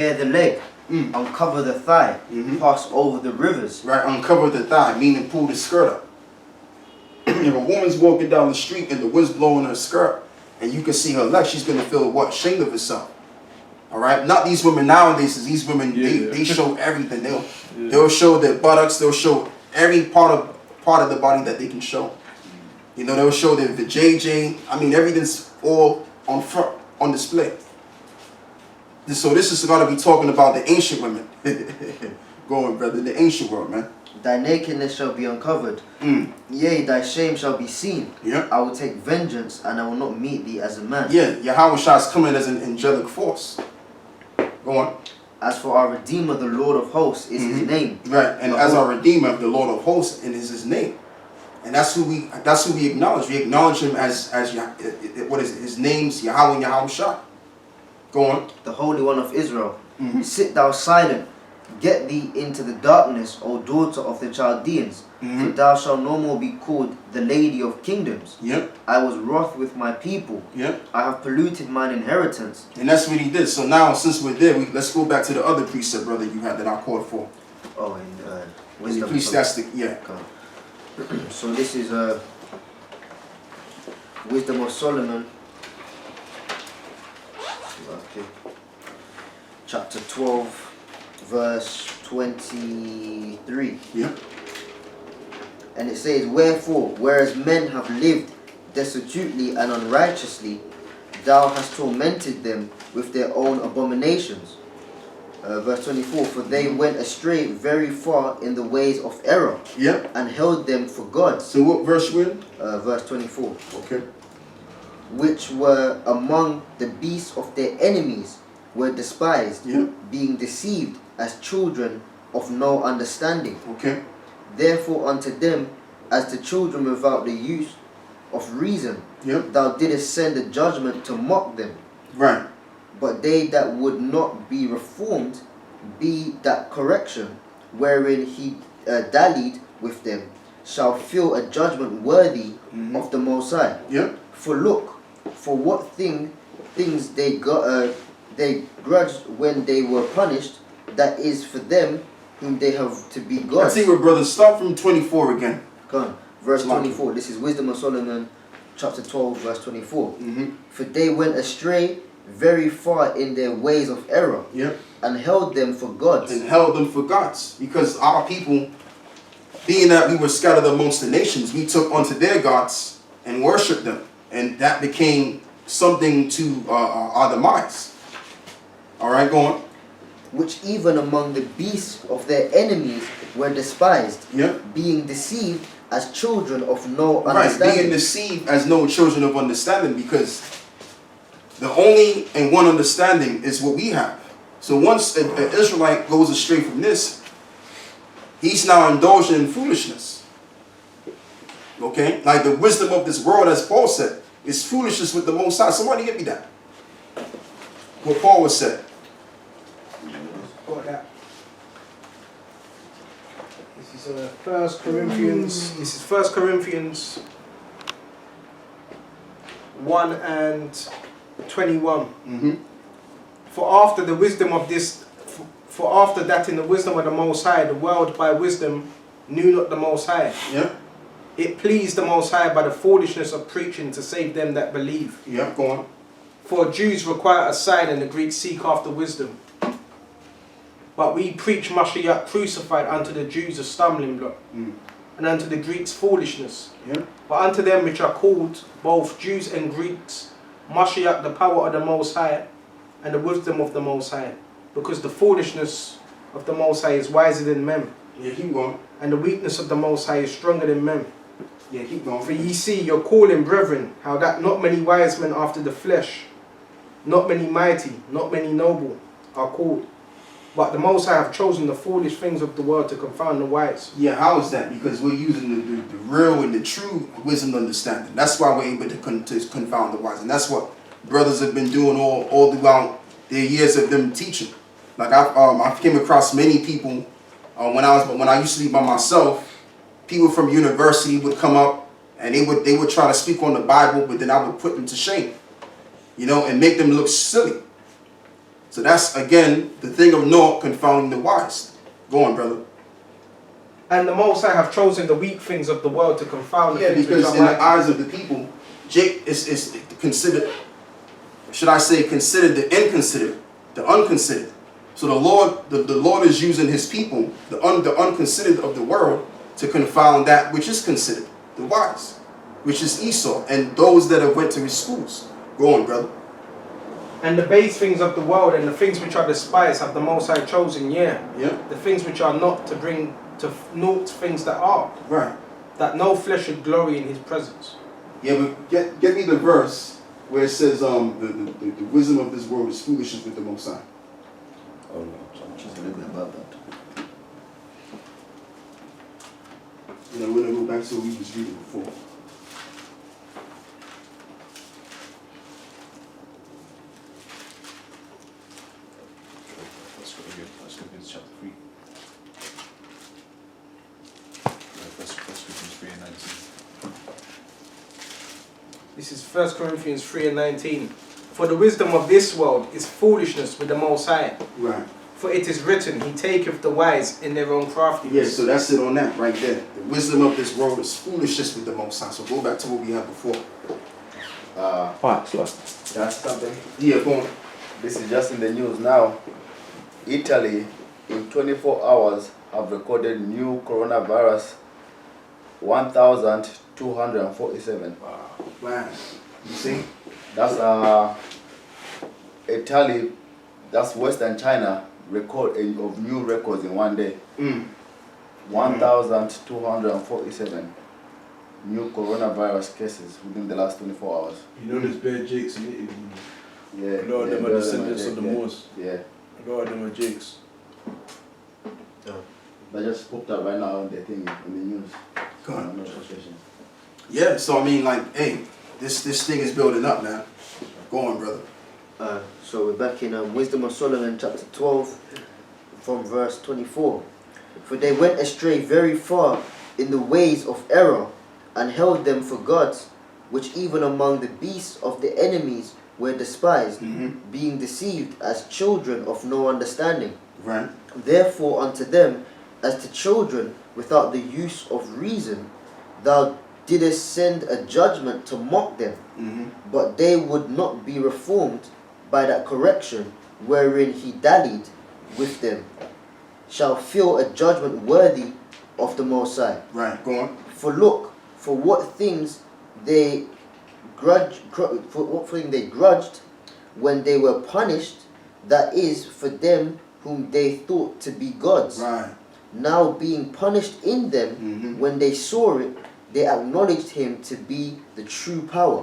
Bare the leg, uncover the thigh, pass over the rivers. Right, uncover the thigh, meaning pull the skirt up. If a woman's walking down the street and the wind's blowing her skirt, and you can see her leg, she's gonna feel what? Ashamed of herself. All right, not these women nowadays. These women, they show everything. They'll show their buttocks. They'll show every part of the body that they can show. You know, they'll show the JJ. I mean, everything's all on front, on display. So this is going to be talking about the ancient women. Go on, brother, the ancient world, man. Thy nakedness shall be uncovered. Yea, thy shame shall be seen. Yeah. I will take vengeance, and I will not meet thee as a man. Yeah, Yahweh Shah is coming as an angelic force. Go on. As for our Redeemer, the Lord of hosts is his name. Right, and as our Redeemer, the Lord of hosts, and is his name. And that's who we acknowledge. We acknowledge him as what is it? His name's Yahweh and Yahweh Shah. Go on. The Holy One of Israel. Sit thou silent. Get thee into the darkness, O daughter of the Chaldeans. For thou shalt no more be called the Lady of Kingdoms. Yep. I was wroth with my people. Yep. I have polluted mine inheritance. And that's what he did. So now, since we're there, let's go back to the other precept, brother, you had that I called for. Oh, in wisdom. Ecclesiastic, yeah. So this is Wisdom of Solomon. Okay. Chapter 12. Verse 23. Yeah. And it says, wherefore, whereas men have lived destitutely and unrighteously, thou hast tormented them with their own abominations. Verse 24, for they went astray very far in the ways of error, and held them for gods. So what verse we're in? Verse 24. Okay. Which were among the beasts of their enemies, were despised, being deceived as children of no understanding. Okay. Therefore unto them, as to children without the use of reason, thou didst send a judgment to mock them. Right. But they that would not be reformed, be that correction, wherein he dallied with them, shall feel a judgment worthy of the Most High. For look, for what things they grudged when they were punished, that is for them whom they have to be gods. Let's see where, brother. Start from 24 again. Go on. Verse 24. This is Wisdom of Solomon, chapter 12, verse 24. For they went astray very far in their ways of error, and held them for gods. And held them for gods. Because our people, being that we were scattered amongst the nations, we took unto their gods and worshipped them. And that became something to our demise. All right, go on. Which even among the beasts of their enemies were despised, being deceived as children of no understanding. Right, being deceived as no children of understanding, because the only and one understanding is what we have. So once an Israelite goes astray from this, he's now indulging in foolishness. Okay? Like the wisdom of this world, as Paul said, is foolishness with the Most High. Somebody give me that. What Paul was said. This is 1 Corinthians. This is 1 Corinthians 1 and 21. For after the wisdom of this, for after that in the wisdom of the Most High, the world by wisdom knew not the Most High. It pleased the Most High by the foolishness of preaching to save them that believe. Go on. For Jews require a sign and the Greeks seek after wisdom. But we preach Mashiach crucified unto the Jews a stumbling block, and unto the Greeks foolishness. But unto them which are called, both Jews and Greeks, Mashiach the power of the Most High, and the wisdom of the Most High. Because the foolishness of the Most High is wiser than men. Keep going. And the weakness of the Most High is stronger than men. Keep going. For ye see your calling, brethren, how that not many wise men after the flesh, not many mighty, not many noble, are called. But the Most High have chosen the foolish things of the world to confound the wise. How is that? Because we're using the real and the true wisdom understanding. That's why we're able to confound the wise. And that's what brothers have been doing all throughout their years of them teaching. Like I came across many people when I used to be by myself. People from university would come up and they would try to speak on the Bible, but then I would put them to shame, and make them look silly. So that's, again, the thing of naught confounding the wise. Go on, brother. And the Most High have chosen the weak things of the world to confound the Yeah, things which because are in the mighty. eyes of the people, Jake is considered, should I say, considered the inconsiderate, the unconsidered. So the Lord is using his people, the unconsidered of the world, to confound that which is considered the wise, which is Esau, and those that have went to his schools. Go on, brother. And the base things of the world and the things which are despised have the Most High chosen, Yeah. the things which are not, to bring to naught things that are, Right. that no flesh should glory in his presence. Yeah, but get me the verse where it says the wisdom of this world is foolishness with the Most High. Oh no, just a little bit about that. You know, we're gonna go back to what we was reading before. First Corinthians chapter 3. First Corinthians 3 and 19. This is 1 Corinthians 3 and 19. For the wisdom of this world is foolishness with the Most High. Right. For it is written, he taketh the wise in their own Yeah, craftiness. so that's it on that right there. The wisdom of this world is foolishness with the Most High. So go back to what we had before. That's something. Yeah, go on. This is just in the news now. Italy, in 24 hours, have recorded new coronavirus 1,247. Wow. You see? That's Italy, that's Western China, record of new records in one day. 1,247 new coronavirus cases within the last 24 hours. You know there's bare jakes in Italy. Yeah. A lot of them are descendants of the Moors. Yeah. A lot of them are jakes. That just popped up right now on the thing in the news. Go on. Notification. Yeah, so I mean, like, hey, this thing is building up, man. Go on, brother. So we're back in Wisdom of Solomon chapter 12 from verse 24. For they went astray very far in the ways of error and held them for gods, which even among the beasts of the enemies were despised, being deceived as children of no understanding. Right. Therefore unto them, as to children without the use of reason, thou didst send a judgment to mock them, but they would not be reformed by that correction wherein he dallied with them, shall feel a judgment worthy of the Most High. Right. Go on. For look, for what things they grudged when they were punished, that is for them whom they thought to be gods. Right. Now being punished in them, when they saw it, they acknowledged him to be the true power,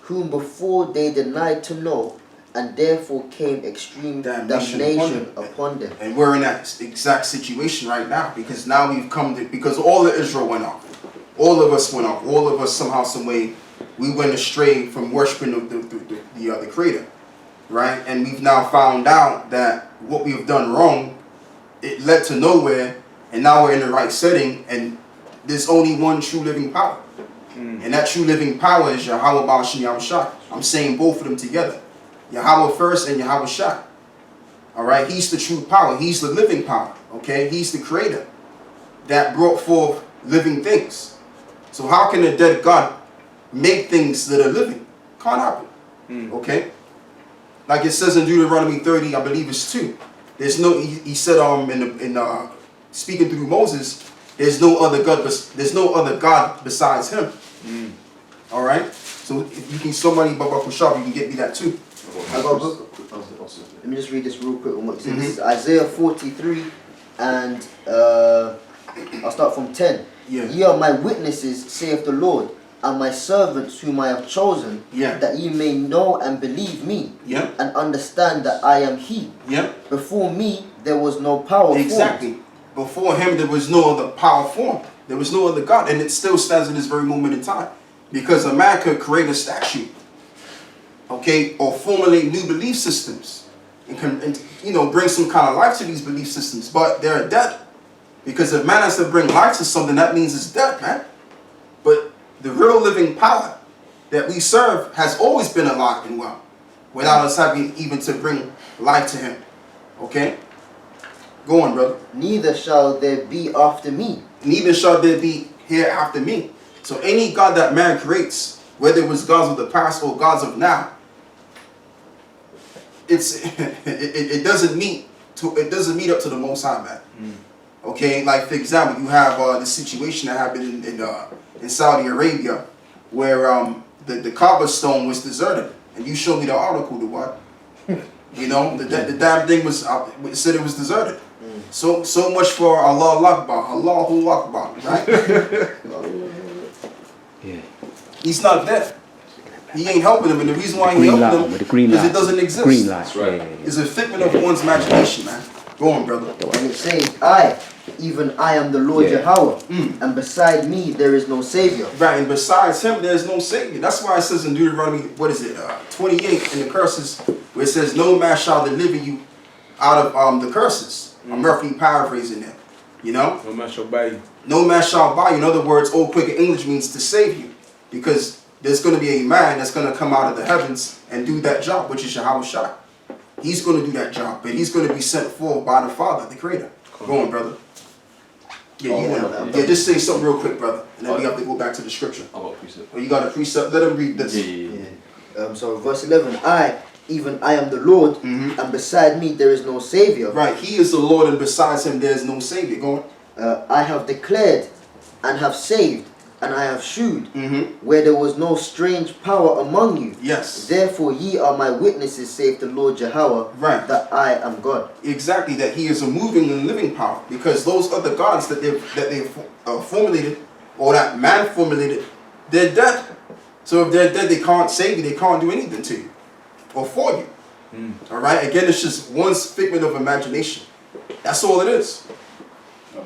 whom before they denied to know, and therefore came extreme damnation upon them. And we're in that exact situation right now, because now we've come to, because all of Israel went off. All of us went off. All of us somehow, some way, we went astray from worshiping the Creator, right? And we've now found out that what we've done wrong, it led to nowhere, and now we're in the right setting, and there's only one true living power. And that true living power is Yahweh Baal Shem Yahweh Shai. I'm saying both of them together. Yahweh first and Yahweh Shai. Alright, he's the true power. He's the living power. Okay, he's the creator that brought forth living things. So how can a dead God make things that are living? Can't happen. Okay? Like it says in Deuteronomy 30, I believe it's 2. There's no, he said speaking through Moses, there's no other God besides him. All right. So if you can, somebody Baba Kushab, you can get me that too. I got a book. Let me just read this real quick on what it says. This is Isaiah 43, and I'll start from 10. Yeah. Ye are my witnesses, saith the Lord, and my servants whom I have chosen, that ye may know and believe me, and understand that I am he. Before me there was no power Exactly. formed. Before him there was no other power formed. There was no other God. And it still stands in this very moment in time. Because a man could create a statue, okay, or formulate new belief systems, and bring some kind of life to these belief systems, but they're dead. Because if man has to bring life to something, that means it's dead, man. But the real living power that we serve has always been alive and well, without us having even to bring life to him. Okay? Go on, brother. Neither shall there be after me. Neither shall there be here after me. So any God that man creates, whether it was gods of the past or gods of now, it doesn't meet up to the Most High, man. Okay, like for example, you have the situation that happened in Saudi Arabia, where the Kaaba stone was deserted, and you showed me the article, the what? You know, the damn thing was it said it was deserted. So much for Allah Akbar, Allahu Akbar, right? Yeah. He's not there. He ain't helping them, and the reason why he ain't helping them is it doesn't exist. Green light. That's right. It's a figment of one's imagination, man. Go on, brother. And it says, even I am the Lord Yahweh, and beside me there is no Savior. Right, and besides him, there's no Savior. That's why it says in Deuteronomy, 28 in the curses, where it says, no man shall deliver you out of the curses. I'm roughly paraphrasing it. You know? No man shall buy you. No man shall buy you. In other words, Old Quick English means to save you. Because there's going to be a man that's going to come out of the heavens and do that job, which is Yahweh Shai. He's going to do that job, but he's going to be sent forth by the Father, the Creator. Go on, brother. Yeah, just say something real quick, brother. And then we have to go back to the scripture. I got a precept. Oh, you got a precept? Let him read this. So verse 11, even I am the Lord, and beside me there is no Savior. Right, he is the Lord, and besides him there is no Savior. Go on. I have declared and have saved, and I have shewed, where there was no strange power among you. Yes. Therefore ye are my witnesses, saith the Lord Yahweh, Right. that I am God. Exactly, that he is a moving and living power. Because those other gods that they formulated, or that man formulated, they're dead. So if they're dead, they can't save you, they can't do anything to you or for you. Alright, again, it's just one's figment of imagination. That's all it is.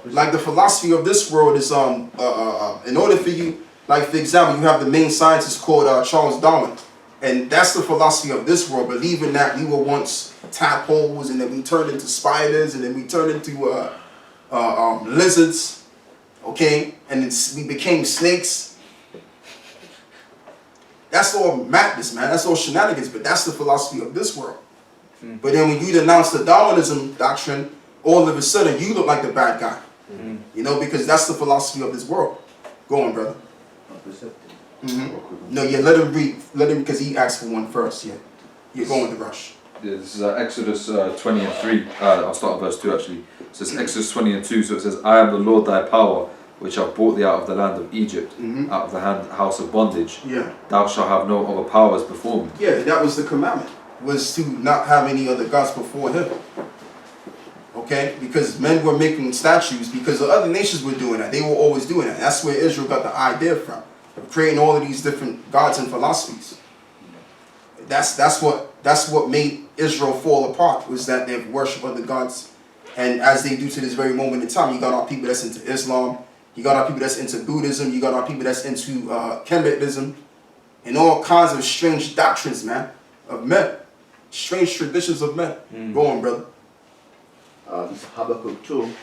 Like the philosophy of this world is in order for you, like for example, you have the main scientist called Charles Darwin, and that's the philosophy of this world, believing that we were once tadpoles, and then we turned into spiders, and then we turned into lizards, okay, and we became snakes. That's all madness, man. That's all shenanigans, but that's the philosophy of this world. But then when you denounce the Darwinism doctrine, all of a sudden you look like the bad guy. You know, because that's the philosophy of this world. Go on, brother. No, yeah, let him read. Let him, because he asked for one first. Yeah, you're going with the rush. Yeah, this is Exodus 20 and 3. I'll start at verse 2 actually. It says Exodus 20 and 2. So it says, I am the Lord thy power, which have brought thee out of the land of Egypt, out of the house of bondage. Yeah. Thou shalt have no other powers before me. Yeah, that was the commandment, was to not have any other gods before him. Okay? Because men were making statues, because the other nations were doing that. They were always doing that. That's where Israel got the idea from, of creating all of these different gods and philosophies. That's what made Israel fall apart, was that they worship other gods. And as they do to this very moment in time, you got our people that's into Islam, you got our people that's into Buddhism, you got our people that's into Kemetism, and all kinds of strange doctrines, man, of men. Strange traditions of men. Go on, brother. It's Habakkuk 2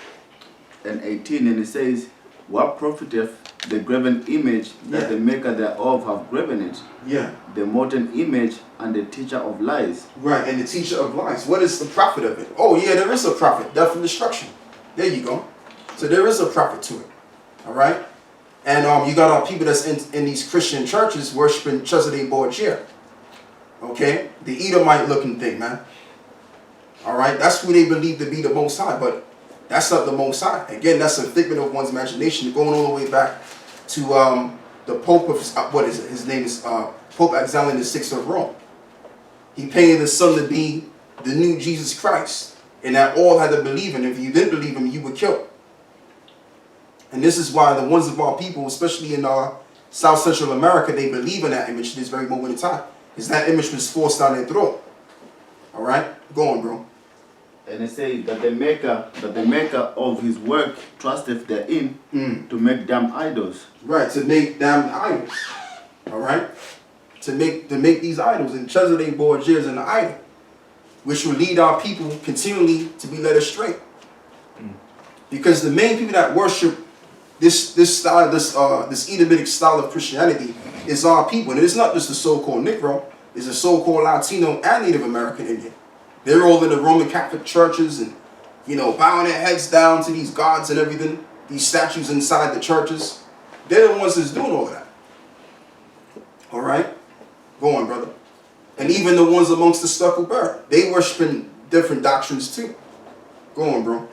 and 18, and it says, what profiteth the graven image that the maker thereof have graven it? Yeah. The molten image and the teacher of lies. Right, and the teacher of lies. What is the profit of it? Oh yeah, there is a profit. Death and destruction. There you go. So there is a profit to it. Alright? And you got our people that's in these Christian churches worshiping Chesed Borgia. Okay? The Edomite looking thing, man. Alright? That's who they believe to be the Most High, but that's not the Most High. Again, that's a figment of one's imagination, going all the way back to the Pope of, what is it? His name is Pope Alexander VI of Rome. He painted his son to be the new Jesus Christ, and that all had to believe in him. If you didn't believe him, you were killed. And this is why the ones of our people, especially in South Central America, they believe in that image to this very moment in time, because that image was forced down their throat. All right, go on, bro. And it says that the maker of his work trusteth therein to make them idols. Right, to make them idols. All right, to make these idols, and Chesed Borgia is an idol, which will lead our people continually to be led astray. Because the main people that worship this Edomitic style of Christianity is our people, and it's not just the so-called Negro; it's the so-called Latino and Native American Indian. They're all in the Roman Catholic churches and, you know, bowing their heads down to these gods and everything, these statues inside the churches. They're the ones that's doing all of that. All right? Go on, brother. And even the ones amongst the stucco bird, they worshiping different doctrines too. Go on, bro.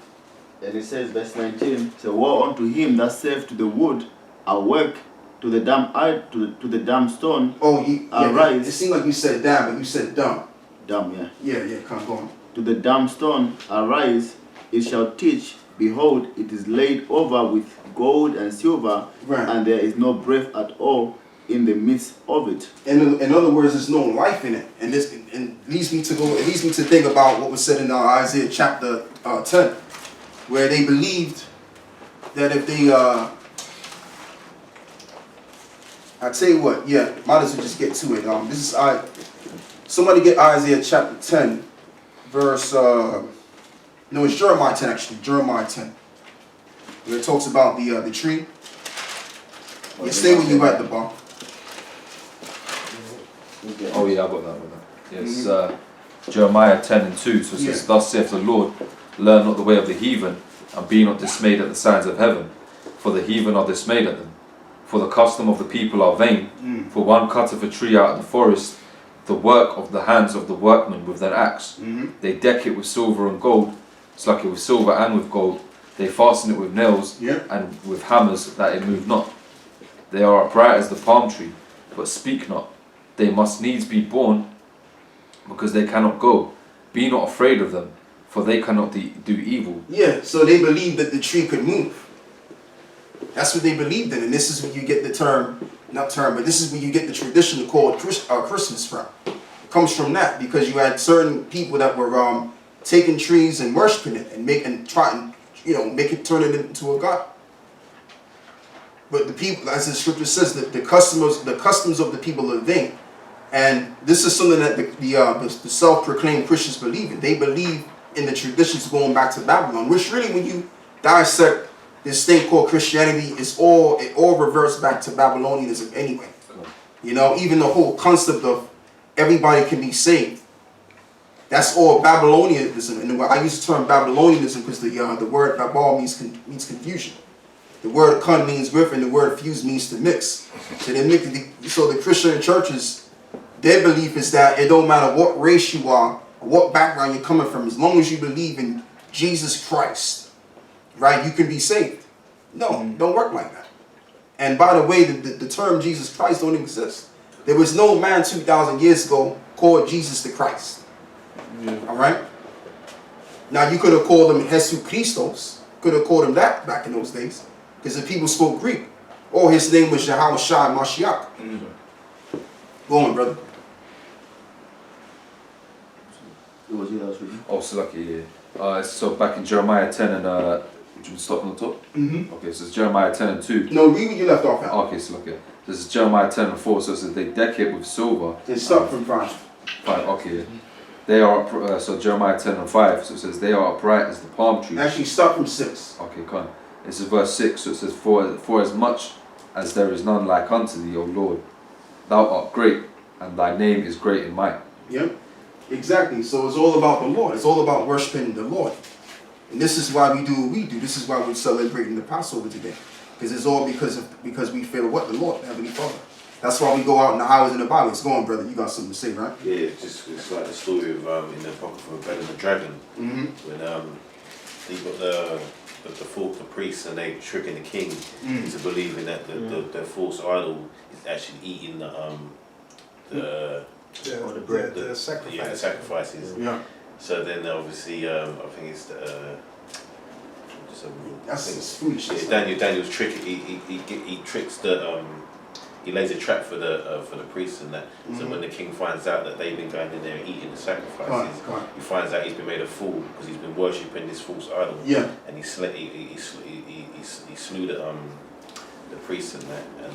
And it says, verse 19, so woe unto him that saith to the wood, awake, to the damn stone, Oh, yeah, arise. it seemed like you said damn, but you said dumb. Dumb, yeah. Yeah, come on. To the damn stone, arise, it shall teach, behold, it is laid over with gold and silver, Right. and there is no breath at all in the midst of it. In other words, there's no life in it, and this leads me to think about what was said in Isaiah chapter 10, where they believed that if they I tell you what, yeah, might as well just get to it. This is somebody get Isaiah chapter 10, verse no, it's Jeremiah 10 actually, Jeremiah 10, where it talks about the tree. You stay where you at the bar. Oh yeah, I got that. Yes, Jeremiah 10 and 2. So it says, thus saith the Lord, learn not the way of the heathen, and be not dismayed at the signs of heaven, for the heathen are dismayed at them. For the custom of the people are vain. For one cutteth a tree out of the forest, the work of the hands of the workman with an axe. They deck it with silver and gold, slake it with silver and with gold. They fasten it with nails and with hammers, that it move not. They are upright as the palm tree, but speak not. They must needs be born, because they cannot go. Be not afraid of them, for they cannot do evil. Yeah, so they believed that the tree could move. That's what they believed in, and this is where you get the but this is where you get the tradition called Christmas from. It comes from that, because you had certain people that were taking trees and worshiping it and trying, turn it into a god. But the people, as the scripture says, that the customs of the people are vain. And this is something that the self-proclaimed Christians believe in. They believe in the traditions going back to Babylon, which really, when you dissect this thing called Christianity, it all reverts back to Babylonianism anyway. Even the whole concept of everybody can be saved. That's all Babylonianism. And I use the term Babylonianism because the word Babal means confusion. The word "con" means with, and the word "fuse" means to mix. So the Christian churches, their belief is that it don't matter what race you are, or what background you're coming from, as long as you believe in Jesus Christ, right, you can be saved. No, don't work like that. And by the way, the term Jesus Christ don't exist. There was no man 2,000 years ago called Jesus the Christ. All right. Now you could have called him Jesus Christos. Could have called him that back in those days, because the people spoke Greek. Or his name was Yahweh Shai Mashiach. Go on, brother. It was you that was reading. Oh, so lucky, yeah. So back in Jeremiah 10 and would you stop on the top? Okay, so it's Jeremiah 10 and 2. No, read what you left off at. Okay, so lucky. This is Jeremiah 10 and 4. So it says they deck it with silver. Then start from 5. 5. Okay. They are so Jeremiah 10 and 5. So it says they are upright as the palm tree. Actually, start from 6. Okay, come on. This is verse 6. So it says, for as much as there is none like unto thee, O Lord, thou art great, and thy name is great in might. Yep, exactly. So it's all about the Lord. It's all about worshiping the Lord. And this is why we do what we do. This is why we're celebrating the Passover today. Because it's all because we fear what? The Lord, the Heavenly Father. That's why we go out in the highways and the byways. Go on, brother. You got something to say, right? Yeah, it's like the story of in the Apocrypha of Ben and the Dragon. When they got the priests, and they tricking the king into believing that the false idol is actually eating the sacrifice. the sacrifices. Yeah. So then obviously I think it's That's foolishness. yeah, Daniel's trick. He tricks he lays a trap for the priests and that. So when the king finds out that they've been going in there and eating the sacrifices, he finds out he's been made a fool because he's been worshipping this false idol. Yeah. And he slew the priests and that. And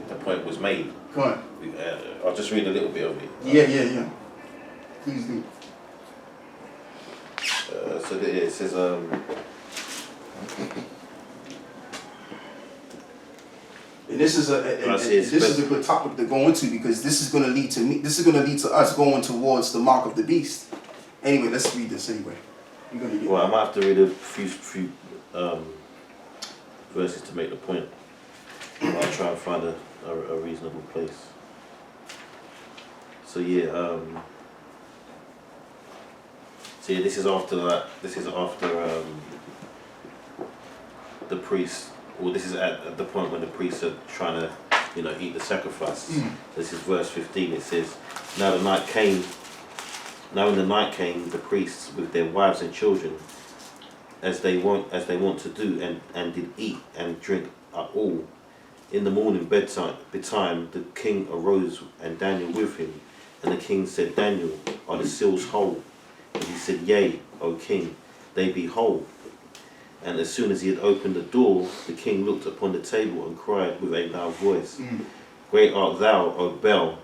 the point was made. Go on. I'll just read a little bit of it. Yeah. Please do. So it says And this is a good topic to go into, because this is going to lead to us going towards the mark of the beast. Anyway, let's read this anyway. You're gonna get Well, I might have to read a few verses to make the point. I'll try and find a reasonable place. So yeah, this is after that. This is after the priest, or this is at the point when the priests are trying to, eat the sacrifice. This is verse 15. It says, Now in the night came the priests with their wives and children, as they want to do, and did eat and drink all. In the morning bedtime, the king arose, and Daniel with him. And the king said, Daniel, are the seals whole? And he said, Yea, O king, they be whole. And as soon as he had opened the door, the king looked upon the table and cried with a loud voice, Great art thou, O Bel,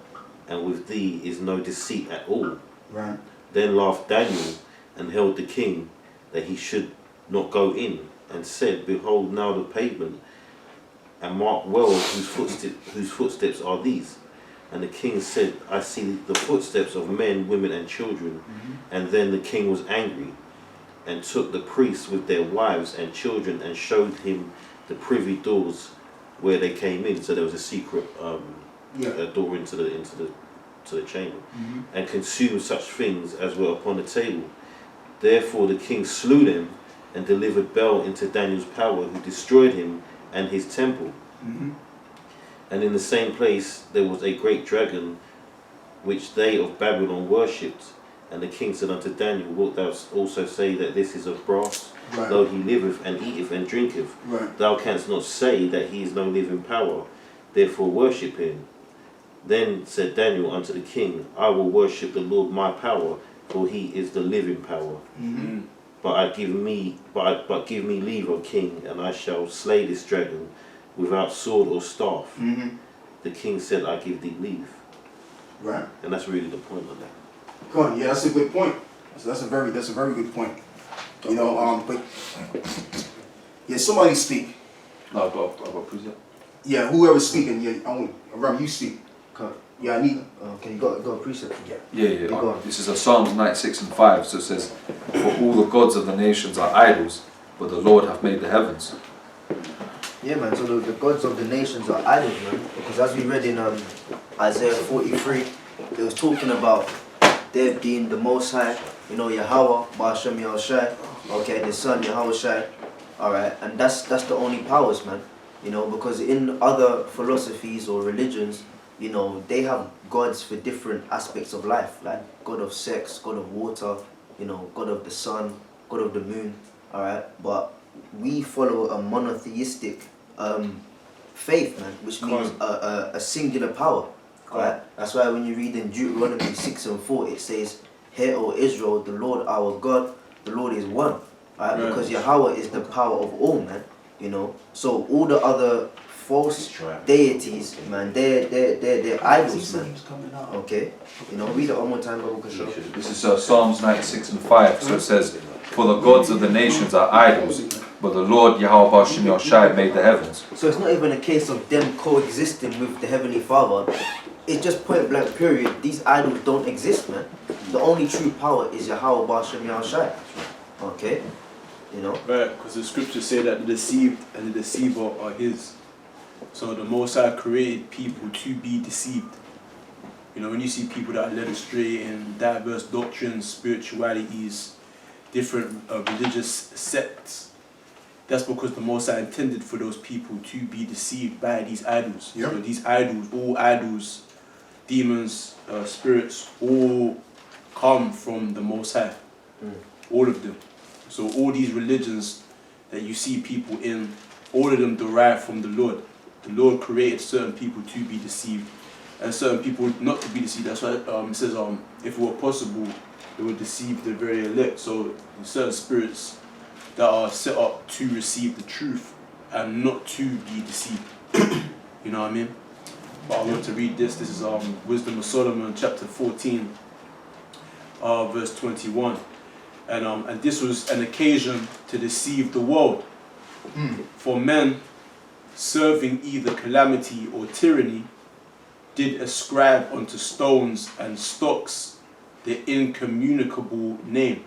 and with thee is no deceit at all. Right. Then laughed Daniel, and held the king that he should not go in, and said, Behold now the pavement, and mark well whose footsteps are these. And the king said, I see the footsteps of men, women, and children. And then the king was angry, and took the priests with their wives and children, and showed him the privy doors where they came in. So there was a secret door into the chamber, and consumed such things as were upon the table. Therefore the king slew them, and delivered Bel into Daniel's power, who destroyed him and his temple. And in the same place there was a great dragon, which they of Babylon worshipped. And the king said unto Daniel, Wilt thou also say that this is of brass? Right. Though he liveth and eateth and drinketh, Right. thou canst not say that he is no living power, therefore worship him. Then said Daniel unto the king, I will worship the Lord my power, for he is the living power. But give me leave, O king, and I shall slay this dragon without sword or staff. The king said, I give thee leave. Right. And that's really the point of that. Come on, yeah, that's a good point. So that's a very good point. But yeah, somebody speak. No, I've got proof. Yeah, whoever's speaking, Ram, you speak. Okay. Yeah, I need. Okay, you got a precept. Yeah. Go on. This is Psalms 96 and 5. So it says, For all the gods of the nations are idols, but the Lord hath made the heavens. Yeah, man. So the gods of the nations are idols, man. Because as we read in Isaiah 43, it was talking about there being the Most High, Yahweh, Ba'ashem Yahushai, okay, the Son, Yahushai, alright, and that's the only powers, man, because in other philosophies or religions, they have gods for different aspects of life, like God of sex, God of water, God of the sun, God of the moon, alright, but we follow a monotheistic faith, man, which means a singular power. Right? That's why when you read in Deuteronomy 6 and 4, it says, Hear, O Israel, the Lord our God, the Lord is one. Right? Because Yahweh is the power of all, man. So all the other false deities, man, they're idols, man. Okay? Read it one more time, Babu Kasho. This is Psalms 96 and 5. So it says, For the gods of the nations are idols, but the Lord Yahweh Ba'ashem Yahushai made the heavens. So it's not even a case of them coexisting with the Heavenly Father. It's just point blank period. These idols don't exist, man. The only true power is Yahweh Ba'ashem Yahushai. Okay? Right, because the scriptures say that the deceived and the deceiver are his. So the Most High created people to be deceived. When you see people that are led astray in diverse doctrines, spiritualities, different religious sects, that's because the Most High intended for those people to be deceived by these idols. Yep. So these idols, all idols, demons, spirits, all come from the Most High. All of them. So all these religions that you see people in, all of them derive from the Lord. The Lord created certain people to be deceived and certain people not to be deceived. That's why it says if it were possible, it would deceive the very elect. So certain spirits that are set up to receive the truth and not to be deceived. You know what I mean? But I want to read this. This is Wisdom of Solomon, chapter 14, verse 21. And this was an occasion to deceive the world. For men serving either calamity or tyranny did ascribe unto stones and stocks the incommunicable name,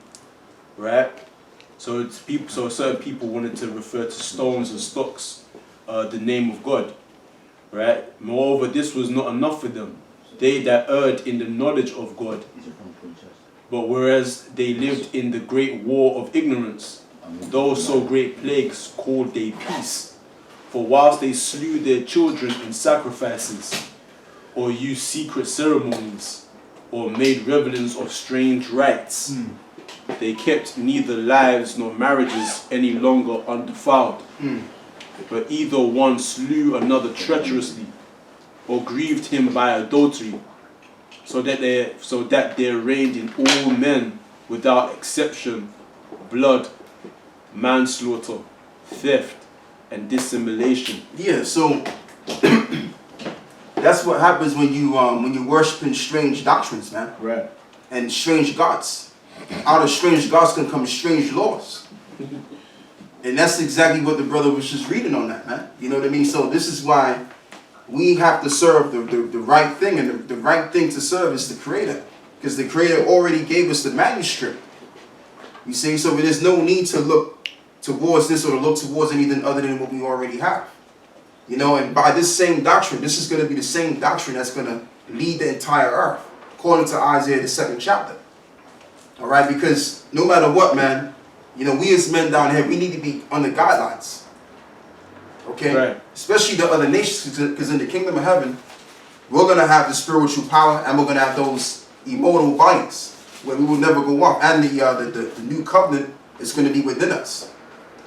right? So it's people. So certain people wanted to refer to stones and stocks, the name of God, right? Moreover, this was not enough for them. They that erred in the knowledge of God, but whereas they lived in the great war of ignorance, those so great plagues called they peace. For whilst they slew their children in sacrifices, or used secret ceremonies, or made revelings of strange rites, they kept neither lives nor marriages any longer undefiled, but either one slew another treacherously, or grieved him by adultery, so that there reigned in all men without exception blood, manslaughter, theft, and dissimulation. Yeah, so that's what happens when you worshiping strange doctrines, man. Right. And strange gods. Out of strange gods can come strange laws. And that's exactly what the brother was just reading on that, man. You know what I mean? So this is why we have to serve the right thing, and the right thing to serve is the Creator. Because the Creator already gave us the manuscript. You see? So there's no need to look towards this or to look towards anything other than what we already have. You know, and by this same doctrine, this is going to be the same doctrine that's going to lead the entire earth, according to Isaiah, the 2nd chapter. All right? Because no matter what, man, you know, we as men down here, we need to be on the guidelines. Okay? Right. Especially the other nations, because in the kingdom of heaven, we're going to have the spiritual power, and we're going to have those immortal bodies where we will never go off. And the new covenant is going to be within us.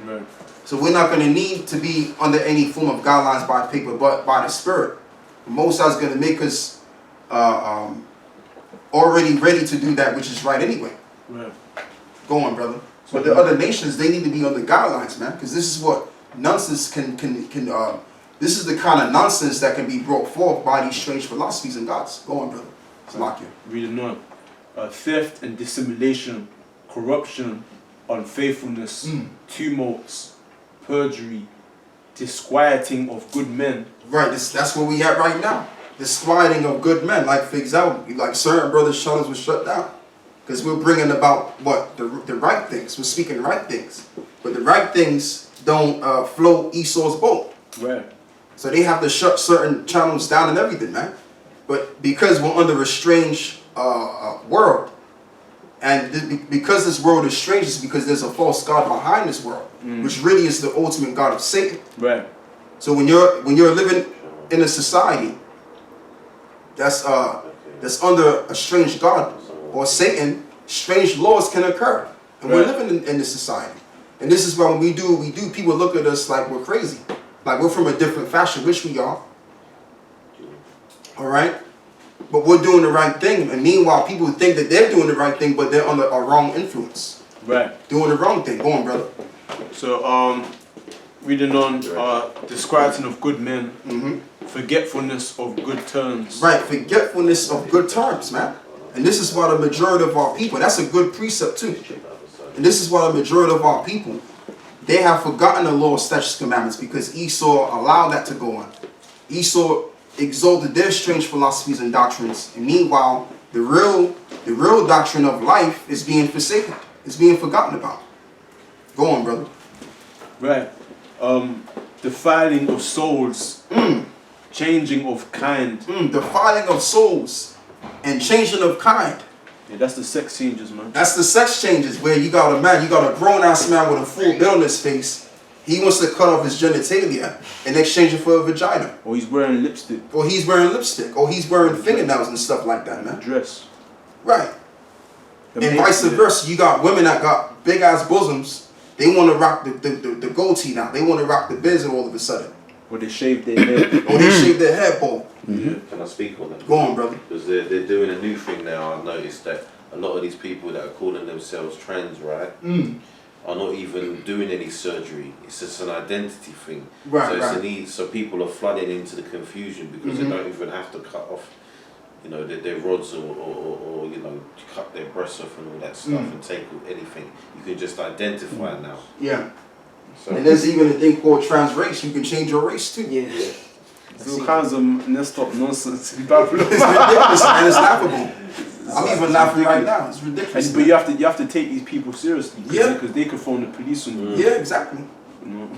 Right. So we're not going to need to be under any form of guidelines by paper, but by the Spirit. The Most High is going to make us already ready to do that which is right anyway. Right. Go on, brother. But the other nations, they need to be on the guidelines, man, because this is what nonsense can this is the kind of nonsense that can be brought forth by these strange philosophies and gods. Go on, brother. It's like you. Reading on. Theft and dissimulation, corruption, unfaithfulness, tumults, perjury, disquieting of good men. Right, that's where we at right now. Disquieting of good men. Like, for example, like certain brothers' shutters were shut down. Because we're bringing about what? The right things. We're speaking right things. But the right things don't float Esau's boat. Right. So they have to shut certain channels down and everything, man. But because we're under a strange world, and because this world is strange, it's because there's a false god behind this world, which really is the ultimate god of Satan. Right. So when you're living in a society that's under a strange god or Satan, strange laws can occur, and we're living in this society. And this is why when we do, people look at us like we're crazy, like we're from a different fashion, which we are. All right. But we're doing the right thing, and meanwhile, people think that they're doing the right thing, but they're under a wrong influence. Right. Doing the wrong thing. Go on, brother. So, reading on, disquieting of good men, forgetfulness of good terms. Right, forgetfulness of good terms, man. And this is why the majority of our people, that's a good precept too. And this is why the majority of our people, they have forgotten the law, statutes, commandments, because Esau allowed that to go on. Esau exalted their strange philosophies and doctrines, and meanwhile, the real doctrine of life is being forsaken. It's being forgotten about. Go on, brother. Right. Defiling of souls, changing of kind. Defiling of souls and changing of kind. Yeah, that's the sex changes, man. That's the sex changes, where you got a grown-ass man with a full bill on his face. He wants to cut off his genitalia and exchange it for a vagina. Or he's wearing lipstick. Or he's wearing lipstick. Or he's wearing fingernails and stuff like that, man. Dress. Right. And vice versa. You got women that got big-ass bosoms. They want to rock the goatee now. They want to rock the beard all of a sudden. Or they shave their head. Or they shave their head bald. Yeah, can I speak on that? Go on, brother. Because they're doing a new thing now. I've noticed that a lot of these people that are calling themselves trans, right, are not even doing any surgery. It's just an identity thing. Right, so it's right. a need. So people are flooding into the confusion because they don't even have to cut off, you know, their rods or you know, cut their breasts off and all that stuff and take anything. You can just identify now. Yeah. So And there's even a thing called trans race. You can change your race too. Yeah. There's all kinds of messed up nonsense in Babylon. It's ridiculous, man. It's laughable. I'm even laughing right now. It's ridiculous. But you have to take these people seriously. Yeah. Because they could phone the police on you. Yeah, exactly. You know?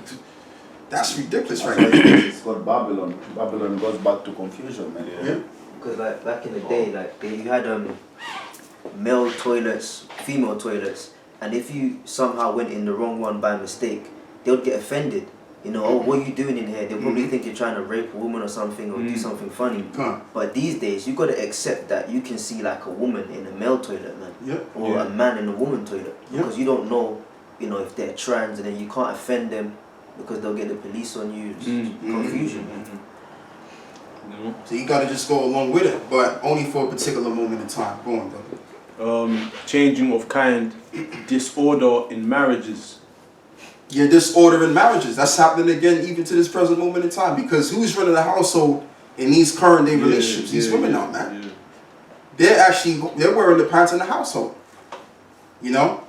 That's ridiculous right That's there. why it's called Babylon. Babylon goes back to confusion, man. Yeah. Because like back in the day, like you had male toilets, female toilets, and if you somehow went in the wrong one by mistake, they would get offended. You know, oh, what are you doing in here? They'll probably think you're trying to rape a woman or something, or do something funny. But these days, you got to accept that you can see like a woman in a male toilet, man, or a man in a woman toilet, because you don't know, you know, if they're trans, and then you can't offend them because they'll get the police on you. It's confusion, man. So you gotta just go along with it, but only for a particular moment in time. Go on, brother. Changing of kind, disorder in marriages. Yeah, disorder in marriages. That's happening again even to this present moment in time. Because who's running the household in these current day relationships? These women now, man. Yeah. They're wearing the pants in the household. You know?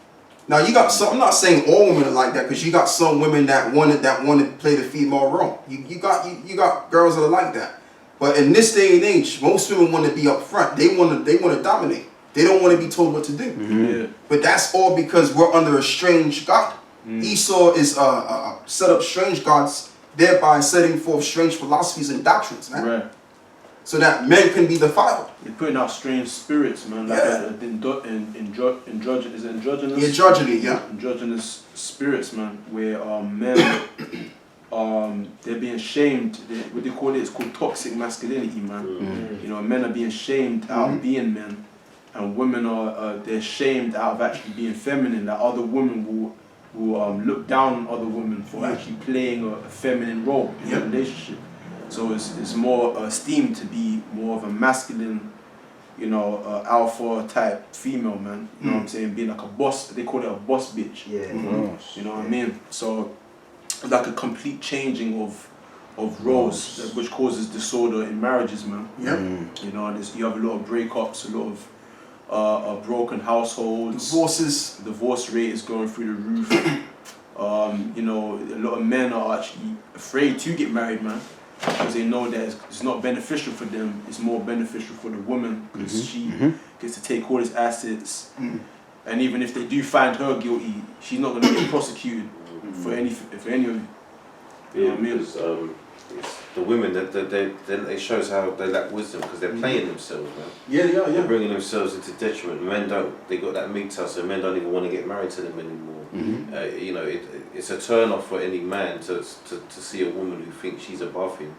Now you got some, I'm not saying all women are like that, because you got some women that want to play the female role. You got girls that are like that. But in this day and age, most women want to be up front. They want to dominate. They don't want to be told what to do. Yeah. But that's all because we're under a strange God. Esau is set up strange gods, thereby setting forth strange philosophies and doctrines, man. Right. So that men can be defiled. You're putting out strange spirits, man. Like androgynous. Androgyny, yeah. Androgynous spirits, man. Where men, they're being shamed. What they call it is called toxic masculinity, man. You know, men are being shamed out of being men, and women are they're shamed out of actually being feminine. That other women will look down on other women for actually playing a feminine role in a relationship. So it's more esteemed to be more of a masculine, you know, alpha type female, man. You know what I'm saying? Being like a boss. They call it a boss bitch. Yeah. You know what I mean? So it's like a complete changing of roles, which causes disorder in marriages, man. You know, you have a lot of breakups, a lot of broken households. Divorce rate is going through the roof. You know, a lot of men are actually afraid to get married, man, because they know that it's not beneficial for them. It's more beneficial for the woman, because she gets to take all his assets. And even if they do find her guilty, she's not going to get prosecuted for any of it. You know what I mean? Because it's the women that it shows how they lack wisdom, because they're playing themselves, man. They're bringing themselves into detriment. Men they got that MGTOW, so men don't even want to get married to them anymore. You know, it's a turn off for any man to see a woman who thinks she's above him,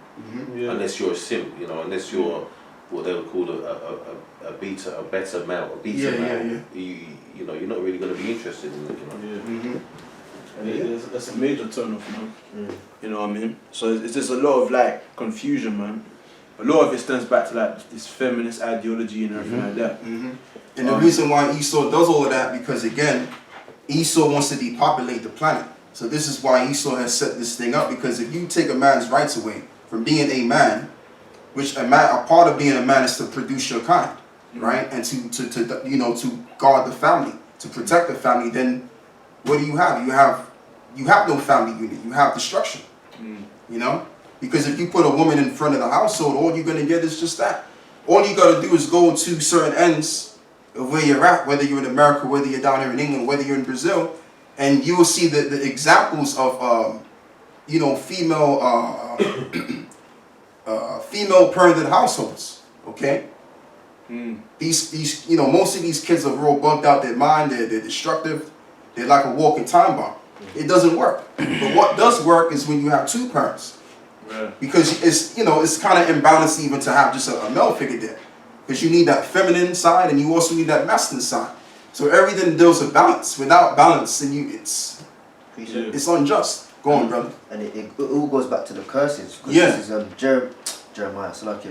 unless you're a simp, you know, unless you're what they would call a better male. You know, you're not really going to be interested in it, you know. That's a major turn off, man. You know what I mean? So it's just a lot of like confusion, man. A lot of it stems back to like this feminist ideology and everything like that. And the reason why Esau does all of that, because again, Esau wants to depopulate the planet. So this is why Esau has set this thing up, because if you take a man's rights away from being a man, which a part of being a man is to produce your kind, right? And to you know, to guard the family, to protect the family, then what do you have? You have no family unit. You have destruction. You know? Because if you put a woman in front of the household, all you're going to get is just that. All you got to do is go to certain ends of where you're at, whether you're in America, whether you're down here in England, whether you're in Brazil, and you will see the examples of, you know, female parented households. Okay? These, you know, most of these kids are real bugged out their mind. They're destructive. They're like a walking time bomb. It doesn't work. But what does work is when you have two parents. Because it's, you know, it's kind of imbalanced even to have just a male figure there. Because you need that feminine side and you also need that masculine side. So everything deals with balance. Without balance, then it's unjust. Go on, brother. And it all goes back to the curses. This is Jeremiah, so like